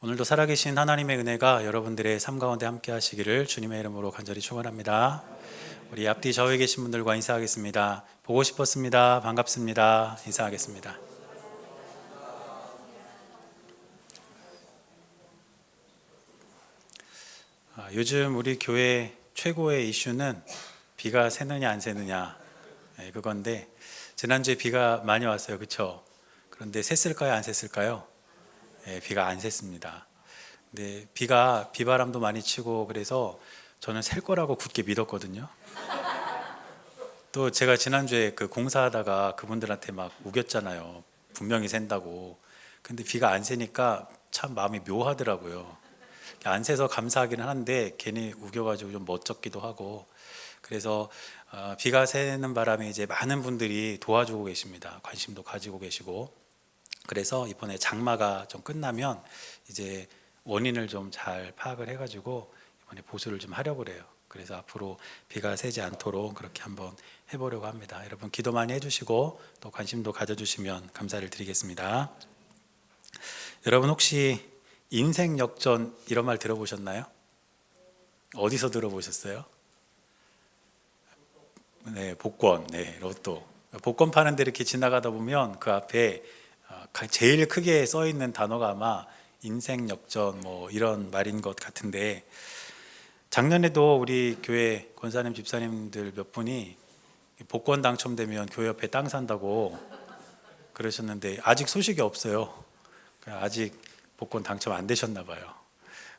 오늘도 살아계신 하나님의 은혜가 여러분들의 삶 가운데 함께 하시기를 주님의 이름으로 간절히 축원합니다. 우리 앞뒤 좌우에 계신 분들과 인사하겠습니다. 보고 싶었습니다. 반갑습니다. 인사하겠습니다. 요즘 우리 교회 최고의 이슈는 비가 새느냐 안 새느냐, 그건데 지난주에 비가 많이 왔어요. 그렇죠? 그런데 샜을까요? 안 샜을까요? 비가 안 샜습니다. 근데 비바람도 많이 치고 그래서 저는 셀 거라고 굳게 믿었거든요. 또 제가 지난주에 그 공사하다가 그분들한테 막 우겼잖아요. 분명히 샌다고. 근데 비가 안 새니까 참 마음이 묘하더라고요. 안 새서 감사하기는 한데 괜히 우겨가지고 좀 멋쩍기도 하고. 그래서 비가 새는 바람에 이제 많은 분들이 도와주고 계십니다. 관심도 가지고 계시고. 그래서 이번에 장마가 좀 끝나면 이제 원인을 좀 잘 파악을 해가지고 이번에 보수를 좀 하려고 그래요. 그래서 앞으로 비가 새지 않도록 그렇게 한번 해보려고 합니다. 여러분 기도 많이 해주시고 또 관심도 가져주시면 감사를 드리겠습니다. 여러분 혹시 인생 역전 이런 말 들어보셨나요? 어디서 들어보셨어요? 네, 복권, 로또. 복권 파는 데 이렇게 지나가다 보면 그 앞에 제일 크게 써 있는 단어가 아마 인생 역전 뭐 이런 말인 것 같은데, 작년에도 우리 교회 권사님 집사님들 몇 분이 복권 당첨되면 교회 옆에 땅 산다고 그러셨는데 아직 소식이 없어요. 아직 복권 당첨 안 되셨나 봐요.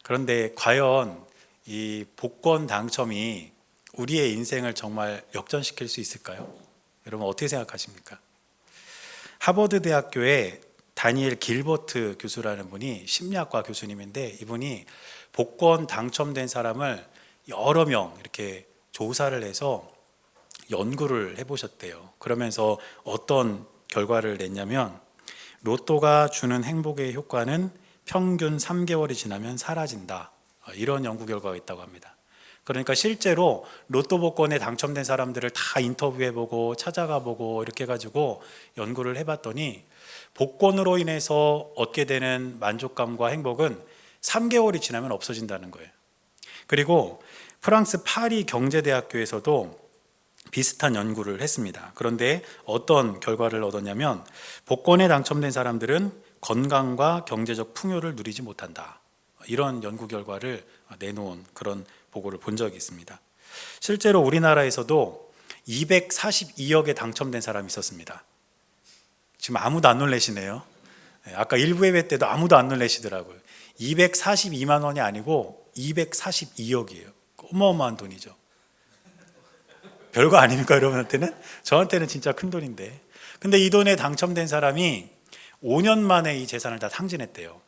그런데 과연 이 복권 당첨이 우리의 인생을 정말 역전시킬 수 있을까요? 여러분 어떻게 생각하십니까? 하버드 대학교의 다니엘 길버트 교수라는 분이 심리학과 교수님인데, 이분이 복권 당첨된 사람을 여러 명 이렇게 조사를 해서 연구를 해보셨대요. 그러면서 어떤 결과를 냈냐면, 로또가 주는 행복의 효과는 평균 3개월이 지나면 사라진다, 이런 연구 결과가 있다고 합니다. 그러니까 실제로 로또 복권에 당첨된 사람들을 다 인터뷰해보고 찾아가보고 이렇게 해가지고 연구를 해봤더니 복권으로 인해서 얻게 되는 만족감과 행복은 3개월이 지나면 없어진다는 거예요. 그리고 프랑스 파리 경제대학교에서도 비슷한 연구를 했습니다. 그런데 어떤 결과를 얻었냐면, 복권에 당첨된 사람들은 건강과 경제적 풍요를 누리지 못한다, 이런 연구 결과를 내놓은 그런 보고를 본 적이 있습니다. 실제로 우리나라에서도 242억에 당첨된 사람이 있었습니다. 지금 아무도 안 놀라시네요. 아까 일부 예배 때도 아무도 안 놀라시더라고요. 242만 원이 아니고 242억이에요. 어마어마한 돈이죠. 별거 아닙니까 여러분한테는? 저한테는 진짜 큰 돈인데. 근데 이 돈에 당첨된 사람이 5년 만에 이 재산을 다 탕진했대요.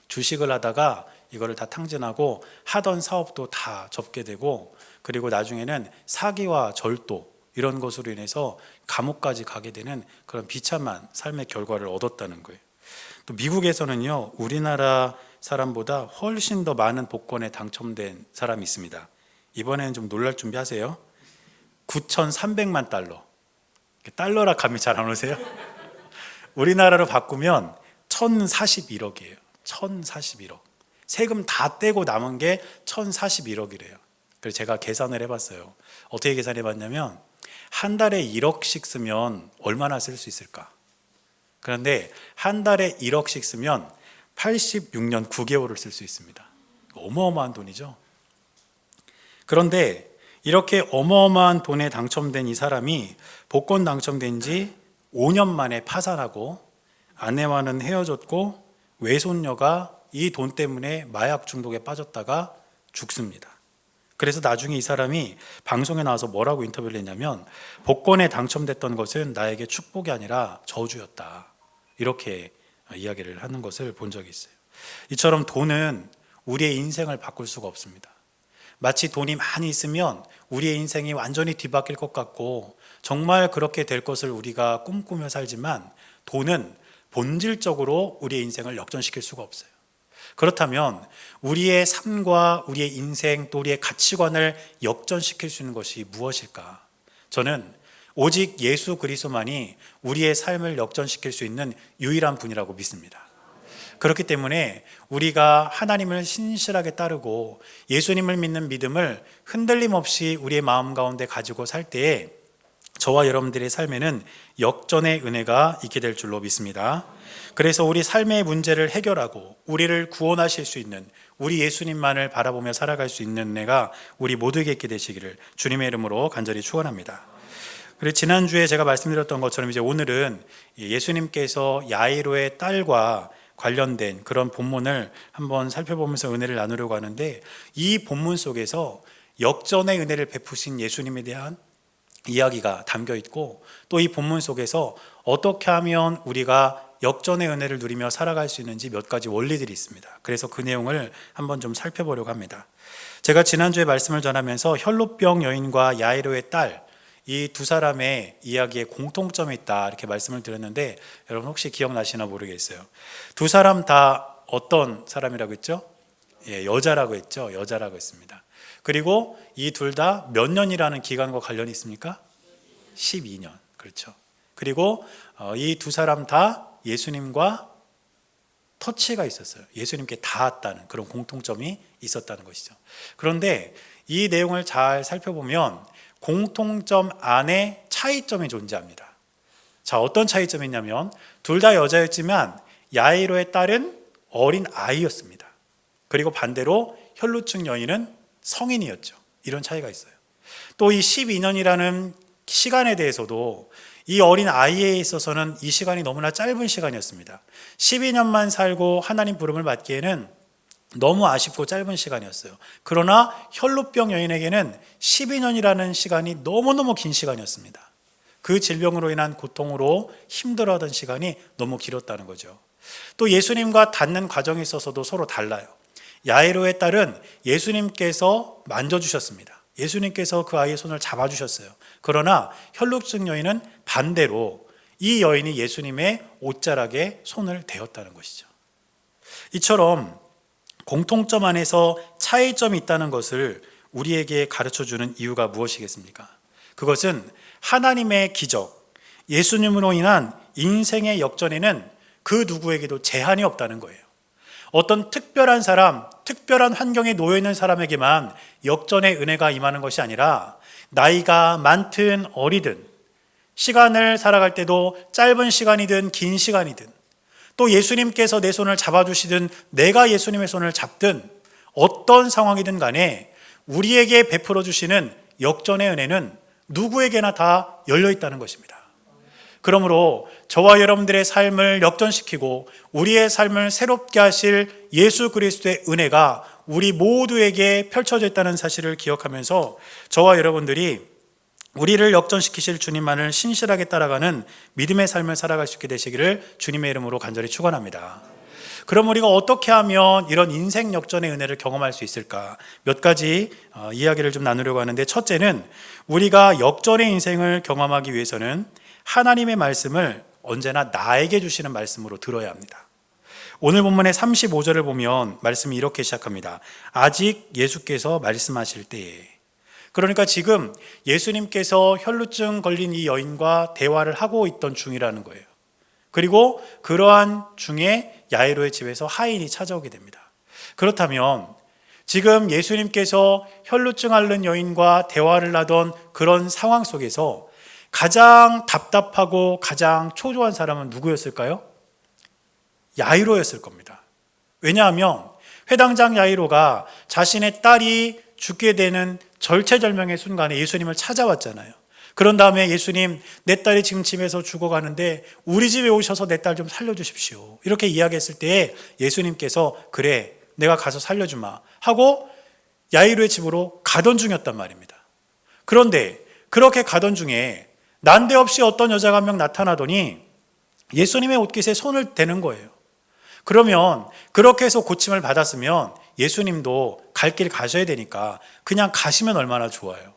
주식을 하다가 이거를 다 탕진하고 하던 사업도 다 접게 되고, 그리고 나중에는 사기와 절도 이런 것으로 인해서 감옥까지 가게 되는 그런 비참한 삶의 결과를 얻었다는 거예요. 또 미국에서는요, 우리나라 사람보다 훨씬 더 많은 복권에 당첨된 사람이 있습니다. 이번에는 좀 놀랄 준비하세요. 9,300만 달러. 달러라 감이 잘 안 오세요? 우리나라로 바꾸면 1,041억이에요. 1,041억. 세금 다 떼고 남은 게 1,041억이래요. 그래서 제가 계산을 해봤어요. 어떻게 계산해봤냐면, 한 달에 1억씩 쓰면 얼마나 쓸 수 있을까? 그런데 한 달에 1억씩 쓰면 86년 9개월을 쓸 수 있습니다. 어마어마한 돈이죠. 그런데 이렇게 어마어마한 돈에 당첨된 이 사람이 복권 당첨된 지 5년 만에 파산하고, 아내와는 헤어졌고, 외손녀가 이 돈 때문에 마약 중독에 빠졌다가 죽습니다. 그래서 나중에 이 사람이 방송에 나와서 뭐라고 인터뷰를 했냐면, 복권에 당첨됐던 것은 나에게 축복이 아니라 저주였다, 이렇게 이야기를 하는 것을 본 적이 있어요. 이처럼 돈은 우리의 인생을 바꿀 수가 없습니다. 마치 돈이 많이 있으면 우리의 인생이 완전히 뒤바뀔 것 같고 정말 그렇게 될 것을 우리가 꿈꾸며 살지만, 돈은 본질적으로 우리의 인생을 역전시킬 수가 없어요. 그렇다면 우리의 삶과 우리의 인생 또 우리의 가치관을 역전시킬 수 있는 것이 무엇일까? 저는 오직 예수 그리스도만이 우리의 삶을 역전시킬 수 있는 유일한 분이라고 믿습니다. 그렇기 때문에 우리가 하나님을 신실하게 따르고 예수님을 믿는 믿음을 흔들림 없이 우리의 마음 가운데 가지고 살 때에 저와 여러분들의 삶에는 역전의 은혜가 있게 될 줄로 믿습니다. 그래서 우리 삶의 문제를 해결하고 우리를 구원하실 수 있는 우리 예수님만을 바라보며 살아갈 수 있는 은혜가 우리 모두에게 있게 되시기를 주님의 이름으로 간절히 축원합니다. 그리고 지난주에 제가 말씀드렸던 것처럼 이제 오늘은 예수님께서 야이로의 딸과 관련된 그런 본문을 한번 살펴보면서 은혜를 나누려고 하는데, 이 본문 속에서 역전의 은혜를 베푸신 예수님에 대한 이야기가 담겨 있고, 또 이 본문 속에서 어떻게 하면 우리가 역전의 은혜를 누리며 살아갈 수 있는지 몇 가지 원리들이 있습니다. 그래서 그 내용을 한번 좀 살펴보려고 합니다. 제가 지난주에 말씀을 전하면서 혈루병 여인과 야이로의 딸, 이 두 사람의 이야기에 공통점이 있다 이렇게 말씀을 드렸는데, 여러분 혹시 기억나시나 모르겠어요. 두 사람 다 어떤 사람이라고 했죠? 여자라고 했죠. 여자라고 했습니다. 그리고 이 둘 다 몇 년이라는 기간과 관련이 있습니까? 12년. 그렇죠. 그리고 이 두 사람 다 예수님과 터치가 있었어요. 예수님께 닿았다는 그런 공통점이 있었다는 것이죠. 그런데 이 내용을 잘 살펴보면 공통점 안에 차이점이 존재합니다. 자, 어떤 차이점이 있냐면 둘 다 여자였지만 야이로의 딸은 어린 아이였습니다. 그리고 반대로 혈루증 여인은 성인이었죠. 이런 차이가 있어요. 또 이 12년이라는 시간에 대해서도 이 어린 아이에 있어서는 이 시간이 너무나 짧은 시간이었습니다. 12년만 살고 하나님 부름을 받기에는 너무 아쉽고 짧은 시간이었어요. 그러나 혈루병 여인에게는 12년이라는 시간이 너무너무 긴 시간이었습니다. 그 질병으로 인한 고통으로 힘들어하던 시간이 너무 길었다는 거죠. 또 예수님과 닿는 과정에 있어서도 서로 달라요. 야이로의 딸은 예수님께서 만져주셨습니다. 예수님께서 그 아이의 손을 잡아주셨어요. 그러나 혈루증 여인은 반대로 이 여인이 예수님의 옷자락에 손을 대었다는 것이죠. 이처럼 공통점 안에서 차이점이 있다는 것을 우리에게 가르쳐주는 이유가 무엇이겠습니까? 그것은 하나님의 기적, 예수님으로 인한 인생의 역전에는 그 누구에게도 제한이 없다는 거예요. 어떤 특별한 사람, 특별한 환경에 놓여 있는 사람에게만 역전의 은혜가 임하는 것이 아니라 나이가 많든 어리든, 시간을 살아갈 때도 짧은 시간이든 긴 시간이든, 또 예수님께서 내 손을 잡아주시든 내가 예수님의 손을 잡든 어떤 상황이든 간에 우리에게 베풀어 주시는 역전의 은혜는 누구에게나 다 열려 있다는 것입니다. 그러므로 저와 여러분들의 삶을 역전시키고 우리의 삶을 새롭게 하실 예수 그리스도의 은혜가 우리 모두에게 펼쳐져 있다는 사실을 기억하면서 저와 여러분들이 우리를 역전시키실 주님만을 신실하게 따라가는 믿음의 삶을 살아갈 수 있게 되시기를 주님의 이름으로 간절히 축원합니다. 그럼 우리가 어떻게 하면 이런 인생 역전의 은혜를 경험할 수 있을까? 몇 가지 이야기를 좀 나누려고 하는데, 첫째는 우리가 역전의 인생을 경험하기 위해서는 하나님의 말씀을 언제나 나에게 주시는 말씀으로 들어야 합니다. 오늘 본문의 35절을 보면 말씀이 이렇게 시작합니다. 아직 예수께서 말씀하실 때에. 그러니까 지금 예수님께서 혈루증 걸린 이 여인과 대화를 하고 있던 중이라는 거예요. 그리고 그러한 중에 야이로의 집에서 하인이 찾아오게 됩니다. 그렇다면 지금 예수님께서 혈루증 앓는 여인과 대화를 하던 그런 상황 속에서 가장 답답하고 가장 초조한 사람은 누구였을까요? 야이로였을 겁니다. 왜냐하면 회당장 야이로가 자신의 딸이 죽게 되는 절체절명의 순간에 예수님을 찾아왔잖아요. 그런 다음에 예수님, 내 딸이 지금 집에서 죽어가는데 우리 집에 오셔서 내 딸 좀 살려주십시오. 이렇게 이야기했을 때에 예수님께서 그래, 내가 가서 살려주마 하고 야이로의 집으로 가던 중이었단 말입니다. 그런데 그렇게 가던 중에 난데없이 어떤 여자가 한 명 나타나더니 예수님의 옷깃에 손을 대는 거예요. 그러면 그렇게 해서 고침을 받았으면 예수님도 갈 길 가셔야 되니까 그냥 가시면 얼마나 좋아요.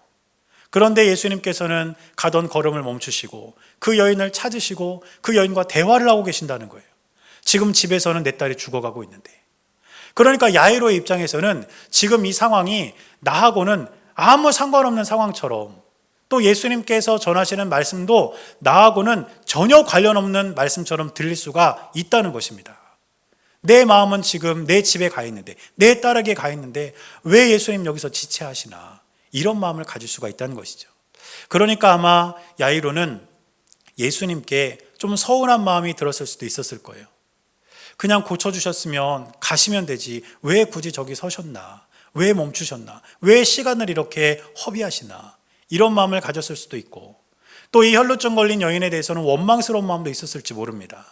그런데 예수님께서는 가던 걸음을 멈추시고 그 여인을 찾으시고 그 여인과 대화를 하고 계신다는 거예요. 지금 집에서는 내 딸이 죽어가고 있는데. 그러니까 야이로의 입장에서는 지금 이 상황이 나하고는 아무 상관없는 상황처럼, 또 예수님께서 전하시는 말씀도 나하고는 전혀 관련 없는 말씀처럼 들릴 수가 있다는 것입니다. 내 마음은 지금 내 집에 가 있는데, 내 딸에게 가 있는데 왜 예수님 여기서 지체하시나, 이런 마음을 가질 수가 있다는 것이죠. 그러니까 아마 야이로는 예수님께 좀 서운한 마음이 들었을 수도 있었을 거예요. 그냥 고쳐주셨으면 가시면 되지, 왜 굳이 저기 서셨나, 왜 멈추셨나, 왜 시간을 이렇게 허비하시나, 이런 마음을 가졌을 수도 있고, 또 이 혈루증 걸린 여인에 대해서는 원망스러운 마음도 있었을지 모릅니다.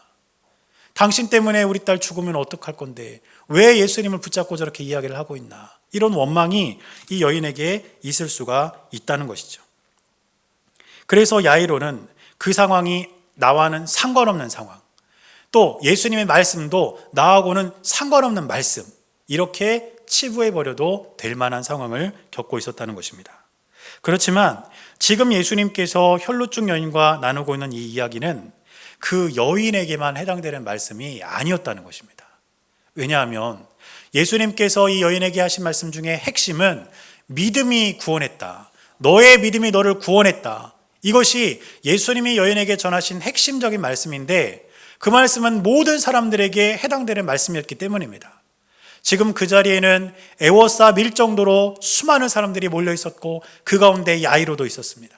당신 때문에 우리 딸 죽으면 어떡할 건데 왜 예수님을 붙잡고 저렇게 이야기를 하고 있나, 이런 원망이 이 여인에게 있을 수가 있다는 것이죠. 그래서 야이로는 그 상황이 나와는 상관없는 상황, 또 예수님의 말씀도 나하고는 상관없는 말씀, 이렇게 치부해버려도 될 만한 상황을 겪고 있었다는 것입니다. 그렇지만 지금 예수님께서 혈루증 여인과 나누고 있는 이 이야기는 그 여인에게만 해당되는 말씀이 아니었다는 것입니다. 왜냐하면 예수님께서 이 여인에게 하신 말씀 중에 핵심은 믿음이 구원했다, 너의 믿음이 너를 구원했다, 이것이 예수님이 여인에게 전하신 핵심적인 말씀인데, 그 말씀은 모든 사람들에게 해당되는 말씀이었기 때문입니다. 지금 그 자리에는 에워싸 밀 정도로 수많은 사람들이 몰려 있었고, 그 가운데 야이로도 있었습니다.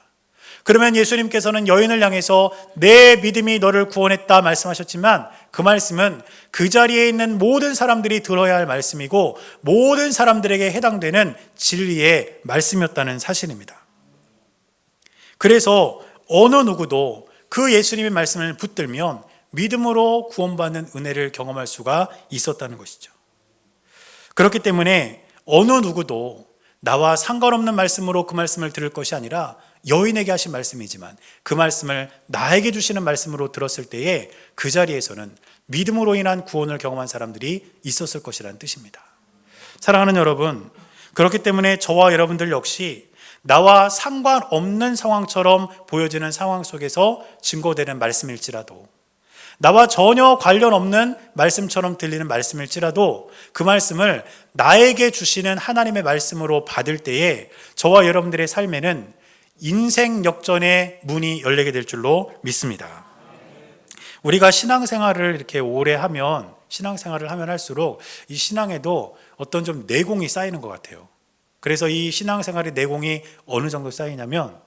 그러면 예수님께서는 여인을 향해서 내 믿음이 너를 구원했다 말씀하셨지만, 그 말씀은 그 자리에 있는 모든 사람들이 들어야 할 말씀이고 모든 사람들에게 해당되는 진리의 말씀이었다는 사실입니다. 그래서 어느 누구도 그 예수님의 말씀을 붙들면 믿음으로 구원받는 은혜를 경험할 수가 있었다는 것이죠. 그렇기 때문에 어느 누구도 나와 상관없는 말씀으로 그 말씀을 들을 것이 아니라 여인에게 하신 말씀이지만 그 말씀을 나에게 주시는 말씀으로 들었을 때에 그 자리에서는 믿음으로 인한 구원을 경험한 사람들이 있었을 것이라는 뜻입니다. 사랑하는 여러분, 그렇기 때문에 저와 여러분들 역시 나와 상관없는 상황처럼 보여지는 상황 속에서 증거되는 말씀일지라도, 나와 전혀 관련 없는 말씀처럼 들리는 말씀일지라도 그 말씀을 나에게 주시는 하나님의 말씀으로 받을 때에 저와 여러분들의 삶에는 인생 역전의 문이 열리게 될 줄로 믿습니다. 우리가 신앙생활을 이렇게 오래 하면, 신앙생활을 하면 할수록 이 신앙에도 어떤 좀 내공이 쌓이는 것 같아요. 그래서 이 신앙생활의 내공이 어느 정도 쌓이냐면,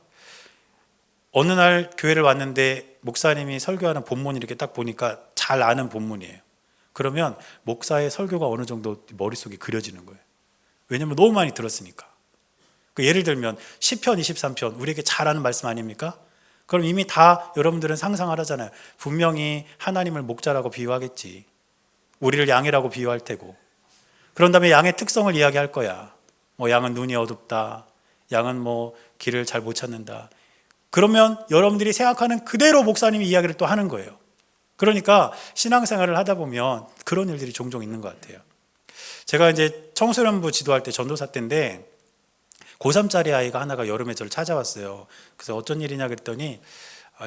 어느 날 교회를 왔는데 목사님이 설교하는 본문 이렇게 딱 보니까 잘 아는 본문이에요. 그러면 목사의 설교가 어느 정도 머릿속에 그려지는 거예요. 왜냐하면 너무 많이 들었으니까. 예를 들면 시편 23편, 우리에게 잘 아는 말씀 아닙니까? 그럼 이미 다 여러분들은 상상을 하잖아요. 분명히 하나님을 목자라고 비유하겠지, 우리를 양이라고 비유할 테고, 그런 다음에 양의 특성을 이야기할 거야. 양은 눈이 어둡다, 양은 길을 잘 못 찾는다. 그러면 여러분들이 생각하는 그대로 목사님이 이야기를 또 하는 거예요. 그러니까 신앙생활을 하다 보면 그런 일들이 종종 있는 것 같아요. 제가 이제 청소년부 지도할 때 전도사 때인데, 고3짜리 아이가 하나가 여름에 저를 찾아왔어요. 그래서 어쩐 일이냐 그랬더니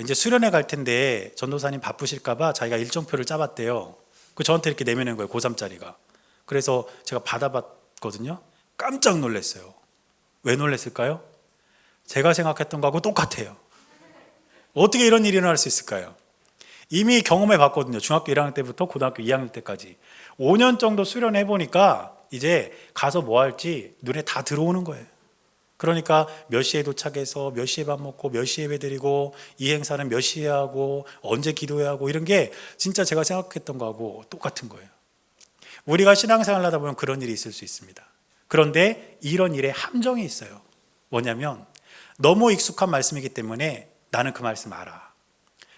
이제 수련회 갈 텐데 전도사님 바쁘실까봐 자기가 일정표를 짜봤대요. 그 저한테 이렇게 내미는 거예요, 고3짜리가. 그래서 제가 받아봤거든요. 깜짝 놀랐어요. 왜 놀랐을까요? 제가 생각했던 거하고 똑같아요. 어떻게 이런 일이 일어날 수 있을까요? 이미 경험해 봤거든요. 중학교 1학년 때부터 고등학교 2학년 때까지 5년 정도 수련해 보니까 이제 가서 뭐 할지 눈에 다 들어오는 거예요. 그러니까 몇 시에 도착해서 몇 시에 밥 먹고 몇 시에 예배 드리고, 이 행사는 몇 시에 하고 언제 기도해야 하고, 이런 게 진짜 제가 생각했던 거하고 똑같은 거예요. 우리가 신앙생활을 하다 보면 그런 일이 있을 수 있습니다. 그런데 이런 일에 함정이 있어요. 뭐냐면 너무 익숙한 말씀이기 때문에 나는 그 말씀 알아.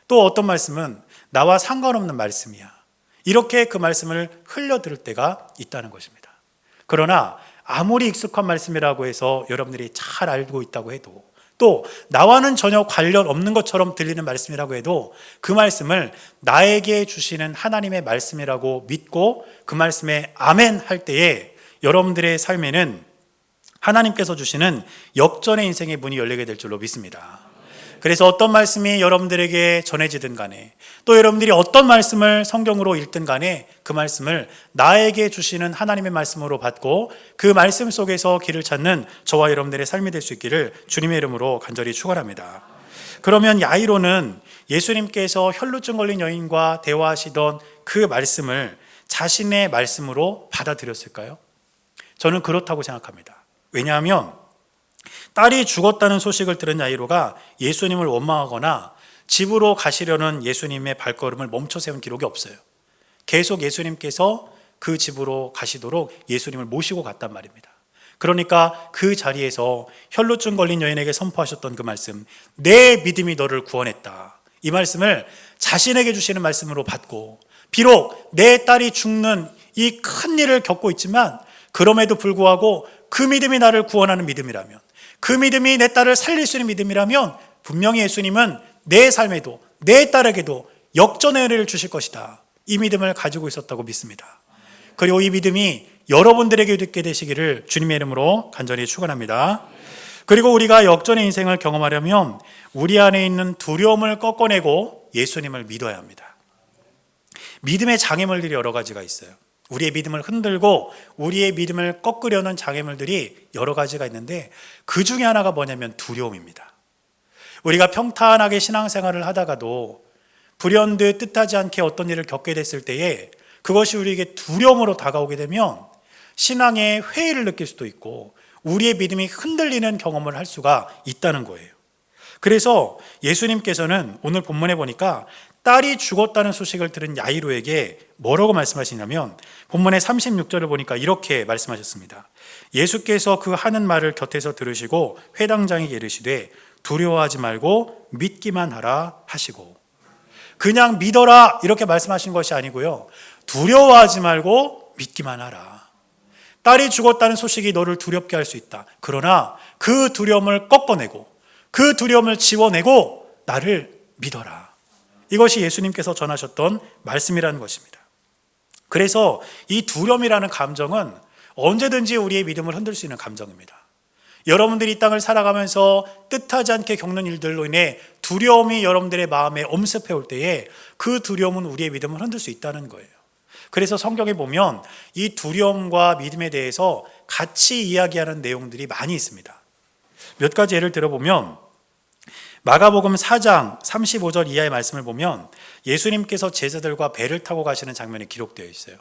또 어떤 말씀은 나와 상관없는 말씀이야, 이렇게 그 말씀을 흘려 들을 때가 있다는 것입니다. 그러나 아무리 익숙한 말씀이라고 해서 여러분들이 잘 알고 있다고 해도, 또 나와는 전혀 관련 없는 것처럼 들리는 말씀이라고 해도 그 말씀을 나에게 주시는 하나님의 말씀이라고 믿고 그 말씀에 아멘 할 때에 여러분들의 삶에는 하나님께서 주시는 역전의 인생의 문이 열리게 될 줄로 믿습니다. 그래서 어떤 말씀이 여러분들에게 전해지든 간에, 또 여러분들이 어떤 말씀을 성경으로 읽든 간에 그 말씀을 나에게 주시는 하나님의 말씀으로 받고 그 말씀 속에서 길을 찾는 저와 여러분들의 삶이 될 수 있기를 주님의 이름으로 간절히 축원합니다. 그러면 야이로는 예수님께서 혈루증 걸린 여인과 대화하시던 그 말씀을 자신의 말씀으로 받아들였을까요? 저는 그렇다고 생각합니다. 왜냐하면 딸이 죽었다는 소식을 들은 야이로가 예수님을 원망하거나 집으로 가시려는 예수님의 발걸음을 멈춰 세운 기록이 없어요. 계속 예수님께서 그 집으로 가시도록 예수님을 모시고 갔단 말입니다. 그러니까 그 자리에서 혈루증 걸린 여인에게 선포하셨던 그 말씀, 내 믿음이 너를 구원했다. 이 말씀을 자신에게 주시는 말씀으로 받고, 비록 내 딸이 죽는 이 큰 일을 겪고 있지만 그럼에도 불구하고 그 믿음이 나를 구원하는 믿음이라면, 그 믿음이 내 딸을 살릴 수 있는 믿음이라면 분명히 예수님은 내 삶에도 내 딸에게도 역전의 은혜를 주실 것이다. 이 믿음을 가지고 있었다고 믿습니다. 그리고 이 믿음이 여러분들에게 있게 되시기를 주님의 이름으로 간절히 축원합니다. 그리고 우리가 역전의 인생을 경험하려면 우리 안에 있는 두려움을 꺾어내고 예수님을 믿어야 합니다. 믿음의 장애물들이 여러 가지가 있어요. 우리의 믿음을 흔들고 우리의 믿음을 꺾으려는 장애물들이 여러 가지가 있는데 그 중에 하나가 뭐냐면 두려움입니다. 우리가 평탄하게 신앙생활을 하다가도 불현듯 뜻하지 않게 어떤 일을 겪게 됐을 때에 그것이 우리에게 두려움으로 다가오게 되면 신앙의 회의를 느낄 수도 있고 우리의 믿음이 흔들리는 경험을 할 수가 있다는 거예요. 그래서 예수님께서는 오늘 본문에 보니까 딸이 죽었다는 소식을 들은 야이로에게 뭐라고 말씀하시냐면 본문의 36절을 보니까 이렇게 말씀하셨습니다. 예수께서 그 하는 말을 곁에서 들으시고 회당장에게 이르시되 두려워하지 말고 믿기만 하라 하시고, 그냥 믿어라 이렇게 말씀하신 것이 아니고요, 두려워하지 말고 믿기만 하라. 딸이 죽었다는 소식이 너를 두렵게 할 수 있다. 그러나 그 두려움을 꺾어내고 그 두려움을 지워내고 나를 믿어라. 이것이 예수님께서 전하셨던 말씀이라는 것입니다. 그래서 이 두려움이라는 감정은 언제든지 우리의 믿음을 흔들 수 있는 감정입니다. 여러분들이 이 땅을 살아가면서 뜻하지 않게 겪는 일들로 인해 두려움이 여러분들의 마음에 엄습해 올 때에 그 두려움은 우리의 믿음을 흔들 수 있다는 거예요. 그래서 성경에 보면 이 두려움과 믿음에 대해서 같이 이야기하는 내용들이 많이 있습니다. 몇 가지 예를 들어보면 마가복음 4장 35절 이하의 말씀을 보면 예수님께서 제자들과 배를 타고 가시는 장면이 기록되어 있어요.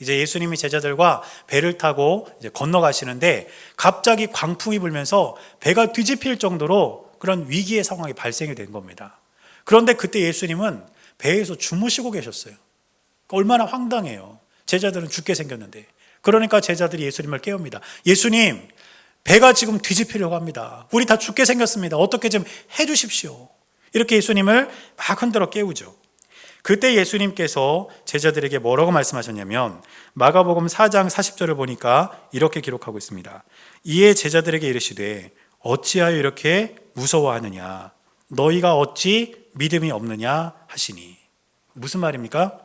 이제 예수님이 제자들과 배를 타고 이제 건너가시는데 갑자기 광풍이 불면서 배가 뒤집힐 정도로 그런 위기의 상황이 발생이 된 겁니다. 그런데 그때 예수님은 배에서 주무시고 계셨어요. 얼마나 황당해요. 제자들은 죽게 생겼는데. 그러니까 제자들이 예수님을 깨웁니다. 예수님, 배가 지금 뒤집히려고 합니다. 우리 다 죽게 생겼습니다. 어떻게 좀 해주십시오. 이렇게 예수님을 막 흔들어 깨우죠. 그때 예수님께서 제자들에게 뭐라고 말씀하셨냐면 마가복음 4장 40절을 보니까 이렇게 기록하고 있습니다. 이에 제자들에게 이르시되 어찌하여 이렇게 무서워하느냐, 너희가 어찌 믿음이 없느냐 하시니. 무슨 말입니까?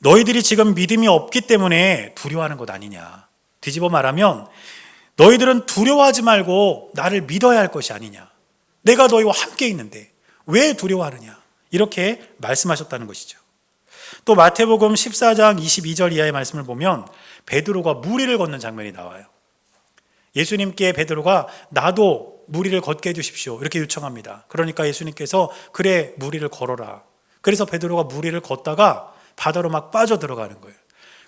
너희들이 지금 믿음이 없기 때문에 두려워하는 것 아니냐. 뒤집어 말하면 너희들은 두려워하지 말고 나를 믿어야 할 것이 아니냐. 내가 너희와 함께 있는데 왜 두려워하느냐. 이렇게 말씀하셨다는 것이죠. 또 마태복음 14장 22절 이하의 말씀을 보면 베드로가 무리를 걷는 장면이 나와요. 예수님께 베드로가 나도 무리를 걷게 해주십시오 이렇게 요청합니다. 그러니까 예수님께서 그래 무리를 걸어라. 그래서 베드로가 무리를 걷다가 바다로 막 빠져 들어가는 거예요.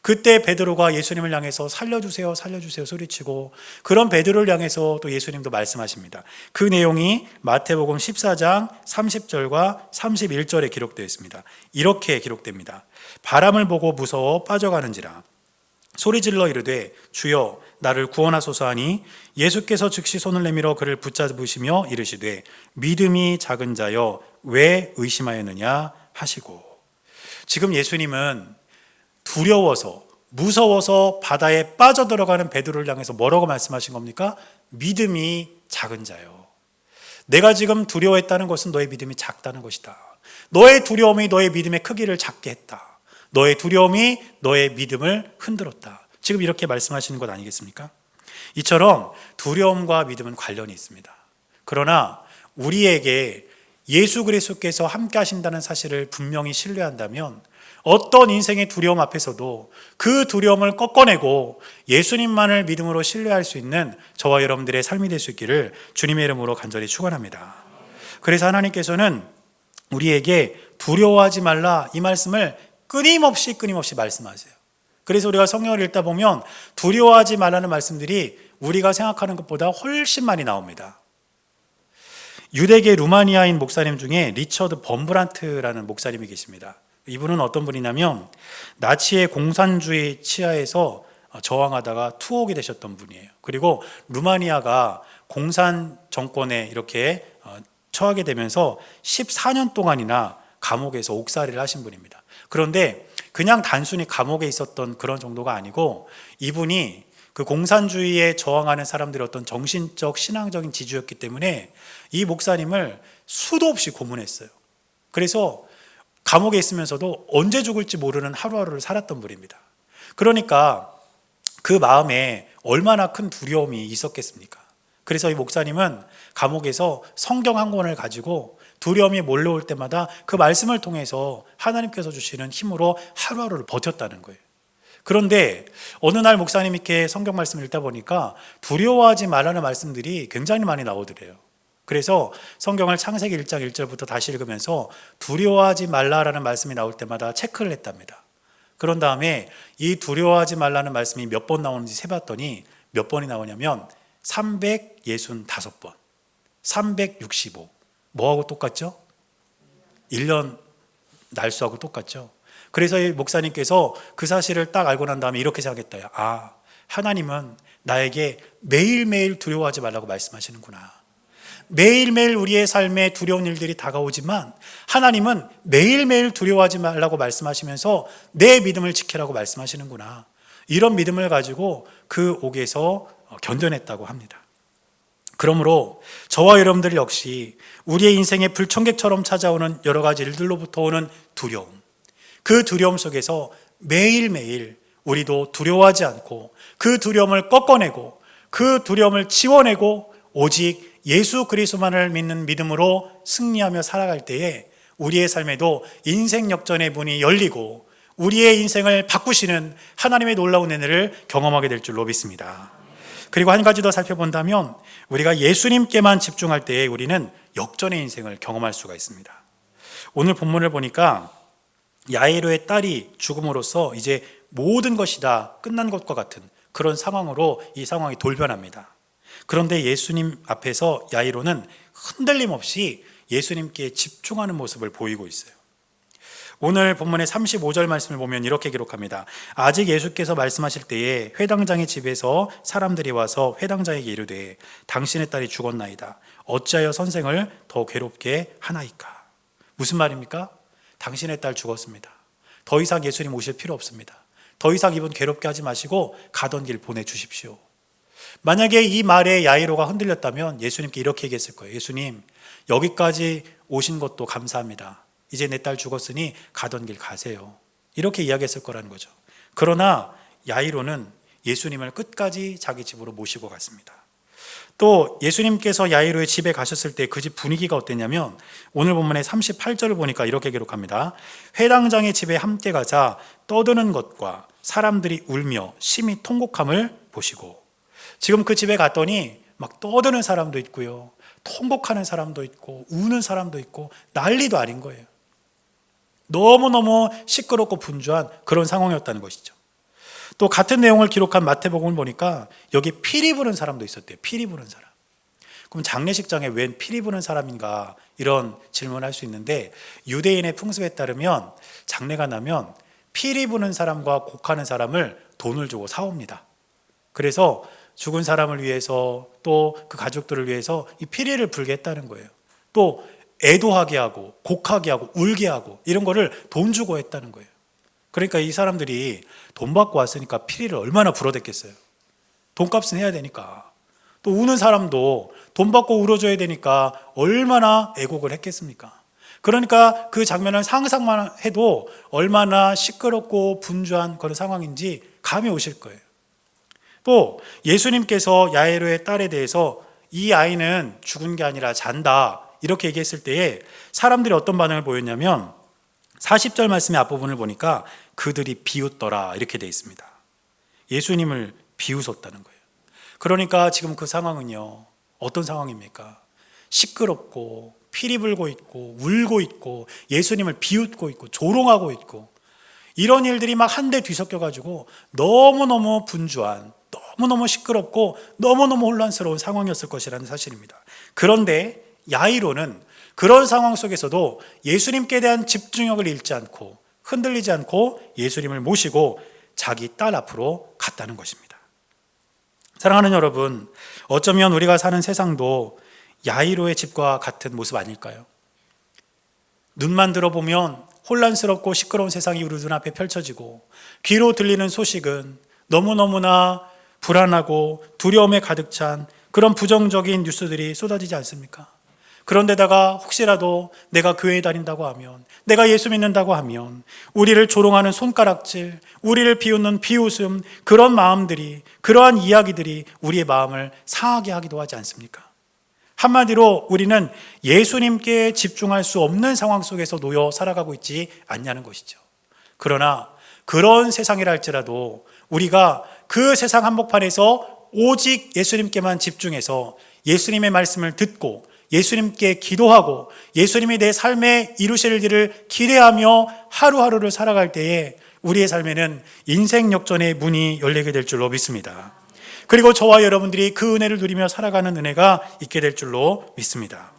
그때 베드로가 예수님을 향해서 살려주세요 살려주세요 소리치고, 그런 베드로를 향해서 또 예수님도 말씀하십니다. 그 내용이 마태복음 14장 30절과 31절에 기록되어 있습니다. 이렇게 기록됩니다. 바람을 보고 무서워 빠져가는지라 소리질러 이르되 주여 나를 구원하소서 하니 예수께서 즉시 손을 내밀어 그를 붙잡으시며 이르시되 믿음이 작은 자여 왜 의심하였느냐 하시고. 지금 예수님은 두려워서 무서워서 바다에 빠져들어가는 베드로를 향해서 뭐라고 말씀하신 겁니까? 믿음이 작은 자요. 내가 지금 두려워했다는 것은 너의 믿음이 작다는 것이다. 너의 두려움이 너의 믿음의 크기를 작게 했다. 너의 두려움이 너의 믿음을 흔들었다. 지금 이렇게 말씀하시는 것 아니겠습니까? 이처럼 두려움과 믿음은 관련이 있습니다. 그러나 우리에게 예수 그리스도께서 함께 하신다는 사실을 분명히 신뢰한다면 어떤 인생의 두려움 앞에서도 그 두려움을 꺾어내고 예수님만을 믿음으로 신뢰할 수 있는 저와 여러분들의 삶이 될 수 있기를 주님의 이름으로 간절히 축원합니다. 그래서 하나님께서는 우리에게 두려워하지 말라 이 말씀을 끊임없이 말씀하세요. 그래서 우리가 성경을 읽다 보면 두려워하지 말라는 말씀들이 우리가 생각하는 것보다 훨씬 많이 나옵니다. 유대계 루마니아인 목사님 중에 리처드 범브란트라는 목사님이 계십니다. 이분은 어떤 분이냐면 나치의 공산주의 치하에서 저항하다가 투옥이 되셨던 분이에요. 그리고 루마니아가 공산 정권에 이렇게 처하게 되면서 14년 동안이나 감옥에서 옥살이를 하신 분입니다. 그런데 그냥 단순히 감옥에 있었던 그런 정도가 아니고 이분이 그 공산주의에 저항하는 사람들의 어떤 정신적 신앙적인 지주였기 때문에 이 목사님을 수도 없이 고문했어요. 그래서 감옥에 있으면서도 언제 죽을지 모르는 하루하루를 살았던 분입니다. 그러니까 그 마음에 얼마나 큰 두려움이 있었겠습니까? 그래서 이 목사님은 감옥에서 성경 한 권을 가지고 두려움이 몰려올 때마다 그 말씀을 통해서 하나님께서 주시는 힘으로 하루하루를 버텼다는 거예요. 그런데 어느 날 목사님 이렇게 성경 말씀을 읽다 보니까 두려워하지 말라는 말씀들이 굉장히 많이 나오더래요. 그래서 성경을 창세기 1장 1절부터 다시 읽으면서 두려워하지 말라라는 말씀이 나올 때마다 체크를 했답니다. 그런 다음에 이 두려워하지 말라는 말씀이 몇 번 나오는지 세봤더니 몇 번이 나오냐면 365번, 365. 뭐하고 똑같죠? 1년 날수하고 똑같죠. 그래서 이 목사님께서 그 사실을 딱 알고 난 다음에 이렇게 생각했다. 하나님은 나에게 매일매일 두려워하지 말라고 말씀하시는구나. 매일매일 우리의 삶에 두려운 일들이 다가오지만 하나님은 매일매일 두려워하지 말라고 말씀하시면서 내 믿음을 지키라고 말씀하시는구나. 이런 믿음을 가지고 그 옥에서 견뎌냈다고 합니다. 그러므로 저와 여러분들 역시 우리의 인생에 불청객처럼 찾아오는 여러 가지 일들로부터 오는 두려움, 그 두려움 속에서 매일매일 우리도 두려워하지 않고 그 두려움을 꺾어내고 그 두려움을 지워내고 오직 예수 그리스도만을 믿는 믿음으로 승리하며 살아갈 때에 우리의 삶에도 인생 역전의 문이 열리고 우리의 인생을 바꾸시는 하나님의 놀라운 은혜를 경험하게 될 줄로 믿습니다. 그리고 한 가지 더 살펴본다면 우리가 예수님께만 집중할 때에 우리는 역전의 인생을 경험할 수가 있습니다. 오늘 본문을 보니까 야이로의 딸이 죽음으로써 이제 모든 것이 다 끝난 것과 같은 그런 상황으로 이 상황이 돌변합니다. 그런데 예수님 앞에서 야이로는 흔들림 없이 예수님께 집중하는 모습을 보이고 있어요. 오늘 본문의 35절 말씀을 보면 이렇게 기록합니다. 아직 예수께서 말씀하실 때에 회당장의 집에서 사람들이 와서 회당장에게 이르되 당신의 딸이 죽었나이다. 어찌하여 선생을 더 괴롭게 하나이까? 무슨 말입니까? 당신의 딸 죽었습니다. 더 이상 예수님 오실 필요 없습니다. 더 이상 이분 괴롭게 하지 마시고 가던 길 보내주십시오. 만약에 이 말에 야이로가 흔들렸다면 예수님께 이렇게 얘기했을 거예요. 예수님, 여기까지 오신 것도 감사합니다. 이제 내 딸 죽었으니 가던 길 가세요. 이렇게 이야기했을 거라는 거죠. 그러나 야이로는 예수님을 끝까지 자기 집으로 모시고 갔습니다. 또 예수님께서 야이로의 집에 가셨을 때 그 집 분위기가 어땠냐면 오늘 본문의 38절을 보니까 이렇게 기록합니다. 회당장의 집에 함께 가자 떠드는 것과 사람들이 울며 심히 통곡함을 보시고. 지금 그 집에 갔더니 막 떠드는 사람도 있고요, 통곡하는 사람도 있고 우는 사람도 있고 난리도 아닌 거예요. 너무너무 시끄럽고 분주한 그런 상황이었다는 것이죠. 또 같은 내용을 기록한 마태복음을 보니까 여기 피리 부는 사람도 있었대요. 피리 부는 사람. 그럼 장례식장에 웬 피리 부는 사람인가 이런 질문을 할 수 있는데 유대인의 풍습에 따르면 장례가 나면 피리 부는 사람과 곡하는 사람을 돈을 주고 사옵니다. 그래서 죽은 사람을 위해서 또 그 가족들을 위해서 이 피리를 불게 했다는 거예요. 또 애도하게 하고 곡하게 하고 울게 하고 이런 거를 돈 주고 했다는 거예요. 그러니까 이 사람들이 돈 받고 왔으니까 피리를 얼마나 불어댔겠어요. 돈값은 해야 되니까. 또 우는 사람도 돈 받고 울어줘야 되니까 얼마나 애곡을 했겠습니까? 그러니까 그 장면을 상상만 해도 얼마나 시끄럽고 분주한 그런 상황인지 감이 오실 거예요. 또 예수님께서 야이로의 딸에 대해서 이 아이는 죽은 게 아니라 잔다 이렇게 얘기했을 때에 사람들이 어떤 반응을 보였냐면 40절 말씀의 앞부분을 보니까 그들이 비웃더라 이렇게 되어 있습니다. 예수님을 비웃었다는 거예요. 그러니까 지금 그 상황은요, 어떤 상황입니까? 시끄럽고 피리 불고 있고 울고 있고 예수님을 비웃고 있고 조롱하고 있고 이런 일들이 막 한데 뒤섞여가지고 너무너무 분주한, 너무너무 시끄럽고 너무너무 혼란스러운 상황이었을 것이라는 사실입니다. 그런데 야이로는 그런 상황 속에서도 예수님께 대한 집중력을 잃지 않고 흔들리지 않고 예수님을 모시고 자기 딸 앞으로 갔다는 것입니다. 사랑하는 여러분, 어쩌면 우리가 사는 세상도 야이로의 집과 같은 모습 아닐까요? 눈만 들어보면 혼란스럽고 시끄러운 세상이 우리 눈앞에 펼쳐지고 귀로 들리는 소식은 너무너무나 불안하고 두려움에 가득 찬 그런 부정적인 뉴스들이 쏟아지지 않습니까? 그런데다가 혹시라도 내가 교회에 다닌다고 하면, 내가 예수 믿는다고 하면 우리를 조롱하는 손가락질, 우리를 비웃는 비웃음, 그런 마음들이, 그러한 이야기들이 우리의 마음을 상하게 하기도 하지 않습니까? 한마디로 우리는 예수님께 집중할 수 없는 상황 속에서 놓여 살아가고 있지 않냐는 것이죠. 그러나 그런 세상이라 할지라도 우리가 그 세상 한복판에서 오직 예수님께만 집중해서 예수님의 말씀을 듣고 예수님께 기도하고 예수님이 내 삶에 이루실 일을 기대하며 하루하루를 살아갈 때에 우리의 삶에는 인생 역전의 문이 열리게 될 줄로 믿습니다. 그리고 저와 여러분들이 그 은혜를 누리며 살아가는 은혜가 있게 될 줄로 믿습니다.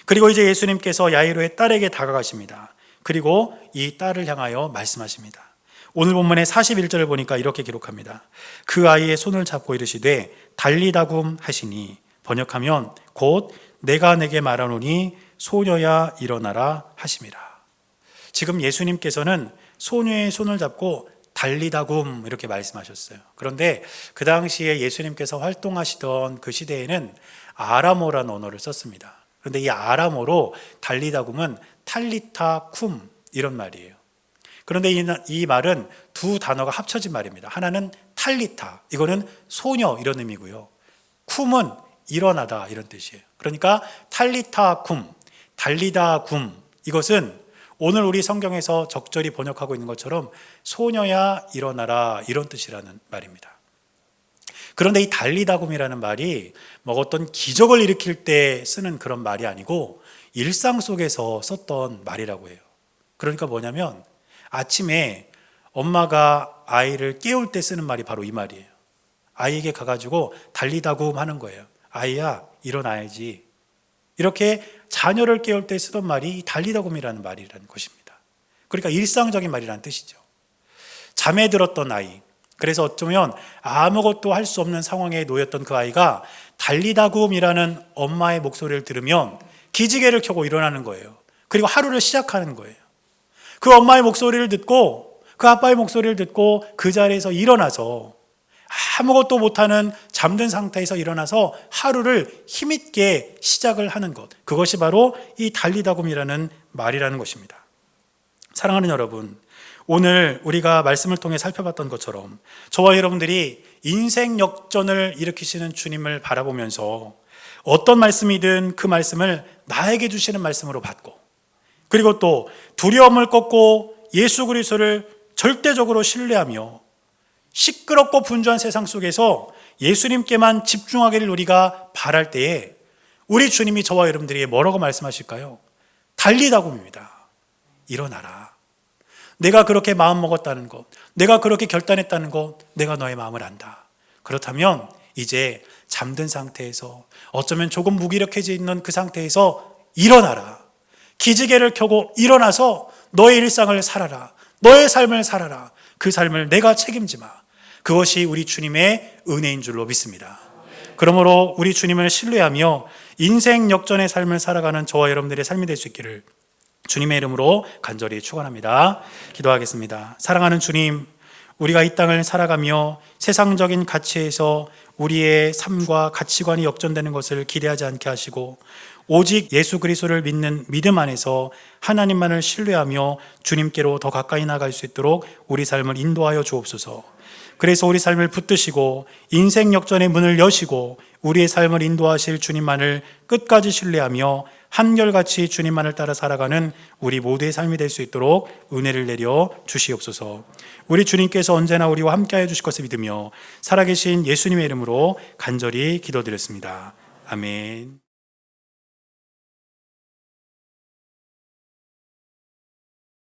그리고 이제 예수님께서 야이로의 딸에게 다가가십니다. 그리고 이 딸을 향하여 말씀하십니다. 오늘 본문의 41절을 보니까 이렇게 기록합니다. 그 아이의 손을 잡고 이르시되 달리다굼 하시니, 번역하면 곧 내가 내게 말하노니 소녀야 일어나라 하심이라. 지금 예수님께서는 소녀의 손을 잡고 달리다굼 이렇게 말씀하셨어요. 그런데 그 당시에 예수님께서 활동하시던 그 시대에는 아람어라는 언어를 썼습니다. 그런데 이 아람어로 달리다굼은 탈리타 쿰 이런 말이에요. 그런데 이 말은 두 단어가 합쳐진 말입니다. 하나는 탈리타, 이거는 소녀 이런 의미고요. 쿰은 일어나다 이런 뜻이에요. 그러니까 탈리타 쿰, 달리다 굼, 이것은 오늘 우리 성경에서 적절히 번역하고 있는 것처럼 소녀야 일어나라 이런 뜻이라는 말입니다. 그런데 이 달리다굼이라는 말이 뭐 어떤 기적을 일으킬 때 쓰는 그런 말이 아니고 일상 속에서 썼던 말이라고 해요. 그러니까 뭐냐면 아침에 엄마가 아이를 깨울 때 쓰는 말이 바로 이 말이에요. 아이에게 가가지고 달리다굼 하는 거예요. 아이야 일어나야지. 이렇게 자녀를 깨울 때 쓰던 말이 달리다굼이라는 말이라는 것입니다. 그러니까 일상적인 말이라는 뜻이죠. 잠에 들었던 아이, 그래서 어쩌면 아무것도 할 수 없는 상황에 놓였던 그 아이가 달리다굼이라는 엄마의 목소리를 들으면 기지개를 켜고 일어나는 거예요. 그리고 하루를 시작하는 거예요. 그 엄마의 목소리를 듣고 그 아빠의 목소리를 듣고 그 자리에서 일어나서 아무것도 못하는 잠든 상태에서 일어나서 하루를 힘있게 시작을 하는 것, 그것이 바로 이 달리다굼이라는 말이라는 것입니다. 사랑하는 여러분, 오늘 우리가 말씀을 통해 살펴봤던 것처럼 저와 여러분들이 인생 역전을 일으키시는 주님을 바라보면서 어떤 말씀이든 그 말씀을 나에게 주시는 말씀으로 받고, 그리고 또 두려움을 꺾고 예수 그리스도를 절대적으로 신뢰하며 시끄럽고 분주한 세상 속에서 예수님께만 집중하기를 우리가 바랄 때에 우리 주님이 저와 여러분들에게 뭐라고 말씀하실까요? 달리다굼입니다. 일어나라. 내가 그렇게 마음 먹었다는 것, 내가 그렇게 결단했다는 것, 내가 너의 마음을 안다. 그렇다면 이제 잠든 상태에서 어쩌면 조금 무기력해져 있는 그 상태에서 일어나라. 기지개를 켜고 일어나서 너의 일상을 살아라. 너의 삶을 살아라. 그 삶을 내가 책임지마. 그것이 우리 주님의 은혜인 줄로 믿습니다. 그러므로 우리 주님을 신뢰하며 인생 역전의 삶을 살아가는 저와 여러분들의 삶이 될 수 있기를 주님의 이름으로 간절히 축원합니다. 기도하겠습니다. 사랑하는 주님, 우리가 이 땅을 살아가며 세상적인 가치에서 우리의 삶과 가치관이 역전되는 것을 기대하지 않게 하시고 오직 예수 그리스도를 믿는 믿음 안에서 하나님만을 신뢰하며 주님께로 더 가까이 나갈 수 있도록 우리 삶을 인도하여 주옵소서. 그래서 우리 삶을 붙드시고 인생 역전의 문을 여시고 우리의 삶을 인도하실 주님만을 끝까지 신뢰하며 한결같이 주님만을 따라 살아가는 우리 모두의 삶이 될 수 있도록 은혜를 내려 주시옵소서. 우리 주님께서 언제나 우리와 함께하여 주실 것을 믿으며 살아계신 예수님의 이름으로 간절히 기도드렸습니다. 아멘.